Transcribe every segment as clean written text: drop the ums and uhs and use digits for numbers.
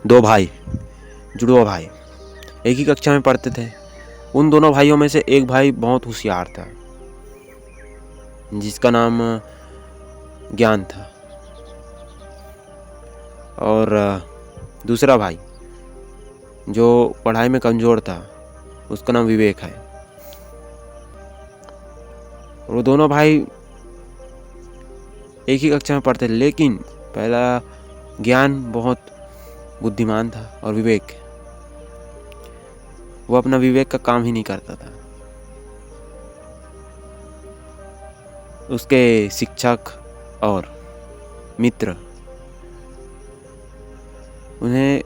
दो भाई, जुड़वा भाई, एक ही कक्षा में पढ़ते थे। उन दोनों भाइयों में से एक भाई बहुत होशियार था, जिसका नाम ज्ञान था, और दूसरा भाई जो पढ़ाई में कमज़ोर था, उसका नाम विवेक है। वो दोनों भाई एक ही कक्षा में पढ़ते थे, लेकिन पहला ज्ञान बहुत बुद्धिमान था और विवेक, वो अपना विवेक का काम ही नहीं करता था। उसके शिक्षक और मित्र उन्हें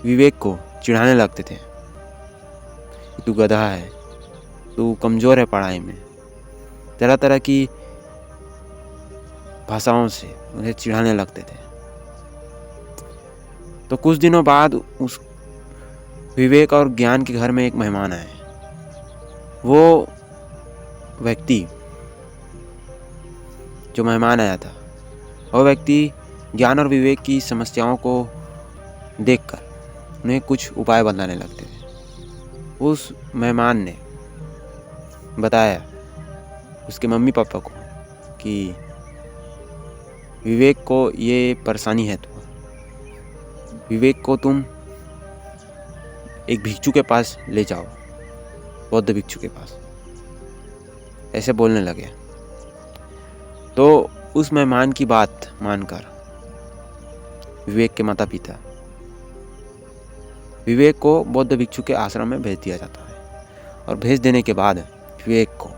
विवेक को चिढ़ाने लगते थे, तू गधा है, तू कमज़ोर है पढ़ाई में। तरह तरह की भाषाओं से उन्हें चिढ़ाने लगते थे। तो कुछ दिनों बाद उस विवेक और ज्ञान के घर में एक मेहमान आए। वो व्यक्ति जो मेहमान आया था, वो व्यक्ति ज्ञान और विवेक की समस्याओं को देखकर उन्हें कुछ उपाय बताने लगते थे। उस मेहमान ने बताया उसके मम्मी पापा को कि विवेक को ये परेशानी है, तो विवेक को तुम एक भिक्षु के पास ले जाओ, बौद्ध भिक्षु के पास, ऐसे बोलने लगे। तो उस मेहमान की बात मानकर विवेक के माता पिता विवेक को बौद्ध भिक्षु के आश्रम में भेज दिया जाता है। और भेज देने के बाद विवेक को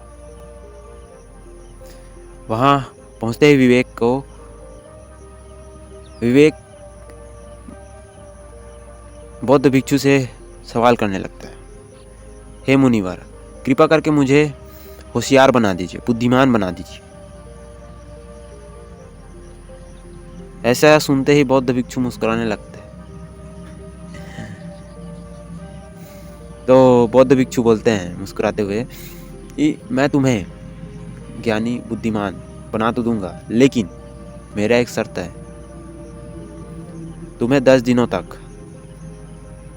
वहाँ पहुँचते ही विवेक बौद्ध भिक्षु से सवाल करने लगता है, हे मुनिवर, कृपा करके मुझे होशियार बना दीजिए, बुद्धिमान बना दीजिए। ऐसा सुनते ही बौद्ध भिक्षु मुस्कुराने लगते हैं। तो बौद्ध भिक्षु बोलते हैं मुस्कुराते हुए कि मैं तुम्हें ज्ञानी बुद्धिमान बना तो दूंगा, लेकिन मेरा एक शर्त है, तुम्हें 10 दिनों तक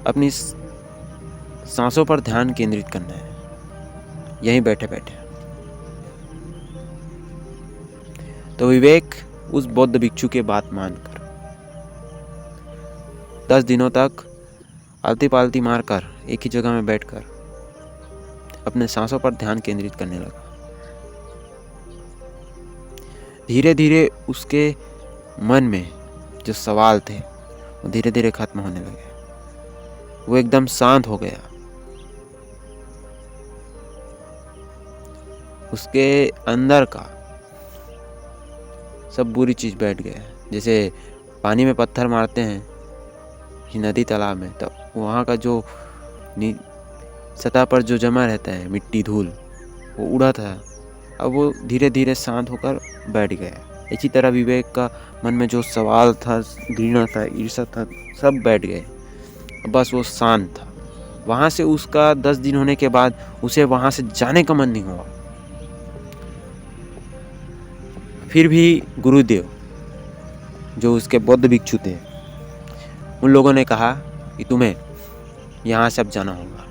अपनी सांसों पर ध्यान केंद्रित करना है, यहीं बैठे बैठे। तो विवेक उस बौद्ध भिक्षु के बात मानकर 10 दिनों तक आलती पालती मारकर एक ही जगह में बैठकर अपने सांसों पर ध्यान केंद्रित करने लगा। धीरे धीरे उसके मन में जो सवाल थे वो धीरे धीरे खत्म होने लगे। वो एकदम शांत हो गया। उसके अंदर का सब बुरी चीज बैठ गया। जैसे पानी में पत्थर मारते हैं नदी तालाब में, तो वहाँ का जो सतह पर जो जमा रहता है मिट्टी धूल, वो उड़ा था, अब वो धीरे धीरे शांत होकर बैठ गया। इसी तरह विवेक का मन में जो सवाल था, घृणा था, ईर्ष्या था, सब बैठ गए। बस वो शांत था। वहाँ से उसका 10 दिन होने के बाद उसे वहाँ से जाने का मन नहीं हुआ। फिर भी गुरुदेव जो उसके बौद्ध भिक्षु थे, उन लोगों ने कहा कि तुम्हें यहाँ से अब जाना होगा।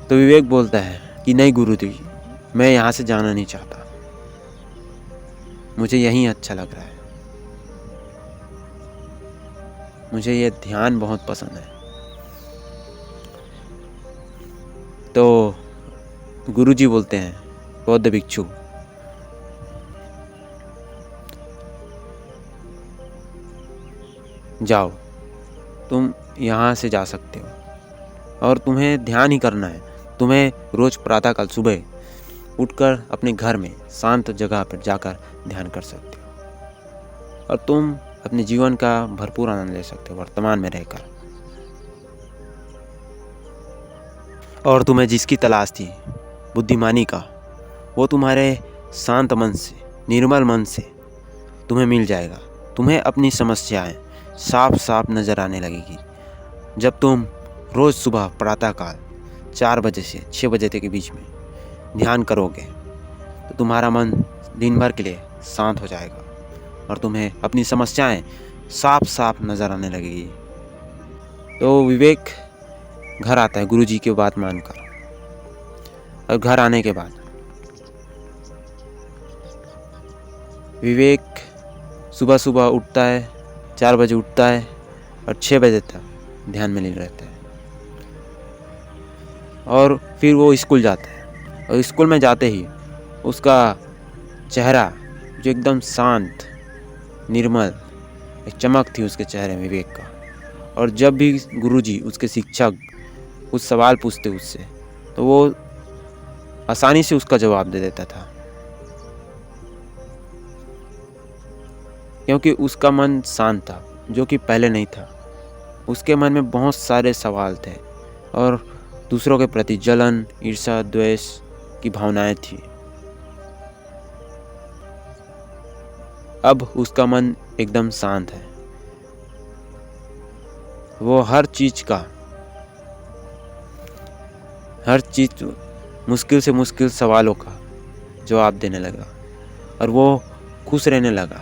तो विवेक बोलता है कि नहीं गुरुदेव, मैं यहाँ से जाना नहीं चाहता, मुझे यहीं अच्छा लग रहा है, मुझे ये ध्यान बहुत पसंद है। तो गुरुजी बोलते हैं, बौद्ध भिक्षु, जाओ, तुम यहाँ से जा सकते हो और तुम्हें ध्यान ही करना है। तुम्हें रोज प्रातःकाल सुबह उठकर अपने घर में शांत जगह पर जाकर ध्यान कर सकते हो और तुम अपने जीवन का भरपूर आनंद ले सकते हो वर्तमान में रहकर। और तुम्हें जिसकी तलाश थी बुद्धिमानी का, वो तुम्हारे शांत मन से, निर्मल मन से तुम्हें मिल जाएगा। तुम्हें अपनी समस्याएं साफ साफ नज़र आने लगेगी जब तुम रोज़ सुबह प्रातःकाल 4 बजे से 6 बजे तक के बीच में ध्यान करोगे। तो तुम्हारा मन दिन भर के लिए शांत हो जाएगा और तुम्हें अपनी समस्याएं साफ साफ नज़र आने लगेगी। तो विवेक घर आता है गुरुजी की बात मानकर, और घर आने के बाद विवेक सुबह सुबह उठता है, 4 बजे उठता है और 6 बजे तक ध्यान में लीन रहता है। और फिर वो स्कूल जाता है, और स्कूल में जाते ही उसका चेहरा जो एकदम शांत निर्मल, एक चमक थी उसके चेहरे में विवेक का। और जब भी गुरुजी उसके शिक्षक कुछ सवाल पूछते उससे, तो वो आसानी से उसका जवाब दे देता था, क्योंकि उसका मन शांत था, जो कि पहले नहीं था। उसके मन में बहुत सारे सवाल थे और दूसरों के प्रति जलन, ईर्ष्या, द्वेष की भावनाएं थी। अब उसका मन एकदम शांत है। वो हर चीज मुश्किल से मुश्किल सवालों का जवाब देने लगा, और वो खुश रहने लगा।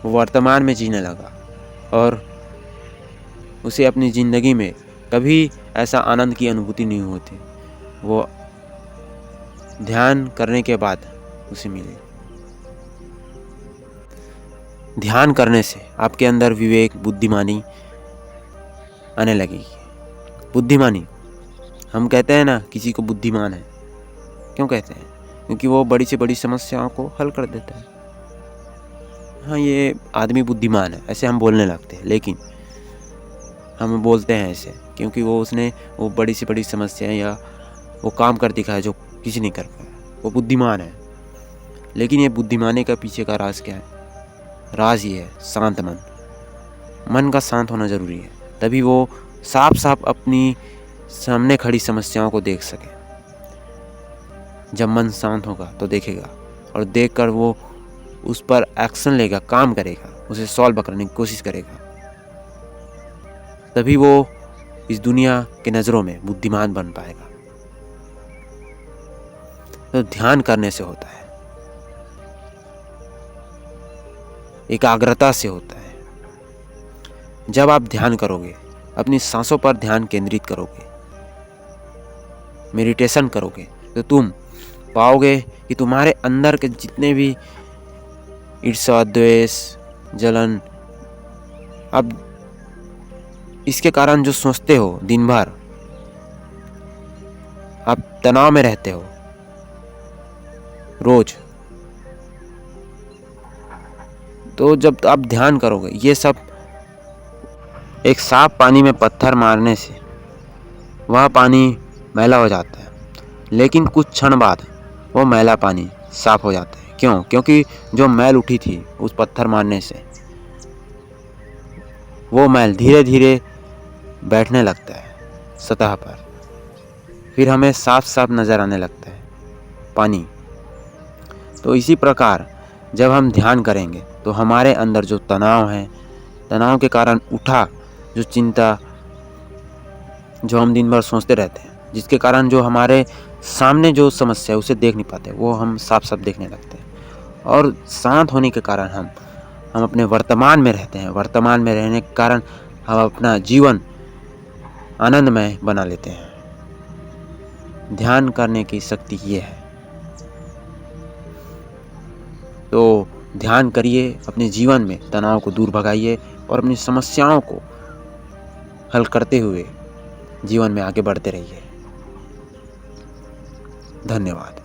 वो वर्तमान में जीने लगा, और उसे अपनी ज़िंदगी में कभी ऐसा आनंद की अनुभूति नहीं होती वो ध्यान करने के बाद उसे मिली। ध्यान करने से आपके अंदर विवेक, बुद्धिमानी आने लगेगी। बुद्धिमानी, हम कहते हैं ना किसी को बुद्धिमान है, क्यों कहते हैं? क्योंकि वो बड़ी से बड़ी समस्याओं को हल कर देता है। हाँ, ये आदमी बुद्धिमान है, ऐसे हम बोलने लगते हैं, लेकिन हम बोलते हैं ऐसे क्योंकि वो बड़ी से बड़ी समस्याएं या वो काम कर दिखाया जो किसी नहीं कर पाया, वो बुद्धिमान है। लेकिन ये बुद्धिमानी का पीछे का राज क्या है? राज ये है शांत मन का शांत होना ज़रूरी है, तभी वो साफ साफ अपनी सामने खड़ी समस्याओं को देख सके। जब मन शांत होगा तो देखेगा, और देखकर वो उस पर एक्शन लेगा, काम करेगा, उसे सॉल्व करने की कोशिश करेगा, तभी वो इस दुनिया के नज़रों में बुद्धिमान बन पाएगा। तो ध्यान करने से होता है, एकाग्रता से होता है। जब आप ध्यान करोगे, अपनी सांसों पर ध्यान केंद्रित करोगे, मेडिटेशन करोगे, तो तुम पाओगे कि तुम्हारे अंदर के जितने भी ईर्ष्या, द्वेष, जलन, अब इसके कारण जो सोचते हो दिन भर, आप तनाव में रहते हो रोज, तो जब आप ध्यान करोगे, ये सब एक साफ पानी में पत्थर मारने से वह पानी मैला हो जाता है, लेकिन कुछ क्षण बाद वो मैला पानी साफ हो जाता है। क्यों? क्योंकि जो मैल उठी थी उस पत्थर मारने से, वो मैल धीरे धीरे बैठने लगता है सतह पर, फिर हमें साफ साफ नज़र आने लगता है पानी। तो इसी प्रकार जब हम ध्यान करेंगे तो हमारे अंदर जो तनाव है, तनाव के कारण उठा जो चिंता, जो हम दिन भर सोचते रहते हैं, जिसके कारण जो हमारे सामने जो समस्या है उसे देख नहीं पाते, वो हम साफ साफ देखने लगते हैं। और शांत होने के कारण हम अपने वर्तमान में रहते हैं। वर्तमान में रहने के कारण हम अपना जीवन आनंदमय बना लेते हैं। ध्यान करने की शक्ति ये है। तो ध्यान करिए, अपने जीवन में तनाव को दूर भगाइए और अपनी समस्याओं को हल करते हुए जीवन में आगे बढ़ते रहिए। धन्यवाद।